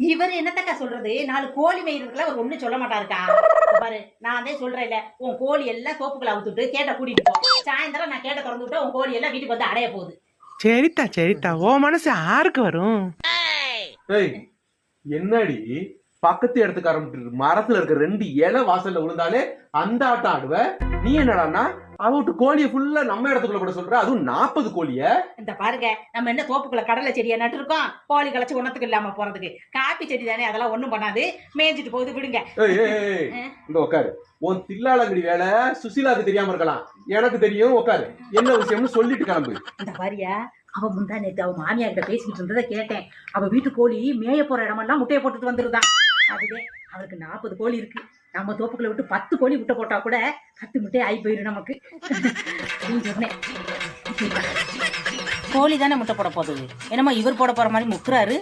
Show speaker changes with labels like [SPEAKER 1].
[SPEAKER 1] இவர் என்னத்தக்கா சொல்றது? 4 கோழி மேய்றதுக்குலாம் அவர் ஒண்ணும் சொல்ல மாட்டாருக்கா. பாரு, நான் அதே சொல்றேன்ல, உன் கோழி எல்லாம் தோப்புக்குள்ள அவுத்துட்டு கேட்ட கூட்டிட்டு போ. சாயந்தரம் நான் கேட்ட திறந்து விட்டா உன் கோழி எல்லாம் வீட்டுக்கு வந்து அடைய போகுது.
[SPEAKER 2] சரித்தா சரித்தா, ஓ மனசு யாருக்கு வரும்?
[SPEAKER 3] ஏய், என்னடி பக்கத்து இடத்துக்கு ஆரம்பிட்டு மரத்துல இருக்க 2 இலை வாசல்ல விழுந்தாலே அந்த ஆட்டம் ஆடுவ. நீ என்னடான்னா அவட்டு கோழிய ஃபுல்லா நம்ம இடத்துக்குள்ள கூட சொல்ற, அதுவும் 40 கோழிய.
[SPEAKER 1] இந்த பாருங்க, நம்ம என்ன தோப்புக்குள்ள கடலை செடியை நட்டு இருக்கோம், கோழி களைச்சு ஒன்னத்துக்கு இல்லாம போறதுக்கு. காப்பி செடி தானே, அதெல்லாம் ஒண்ணும் பண்ணாது, மேய்ஞ்சிட்டு போகுது, விடுங்க.
[SPEAKER 3] இந்த உட்காரு. உன் தில்லாலங்கடி வேலை சுசீலாக்கு தெரியாம இருக்கலாம், எனக்கு தெரியும். உட்காரு, என்ன விஷயம்னு சொல்லிட்டு கிளம்பு.
[SPEAKER 1] இந்த பாரியா, அவ முந்தா நேத்து அவ மாமியா கிட்ட பேசிக்கிட்டு இருந்ததை கேட்டேன். அவ வீட்டு கோழி மேய போற இடமெல்லாம் முட்டையை போட்டுட்டு வந்துருதான். அதுவே அவருக்கு 40 கோழி இருக்கு. நம்ம தோப்புக்குள்ள விட்டு 10 கோழி முட்டை போட்டா கூட 10 முட்டை ஆகி போயிடும் நமக்கு. சொன்னேன், கோழி தானே முட்டை போட போகுது, என்னமோ இவர் போட போற மாதிரி முக்குறாரு.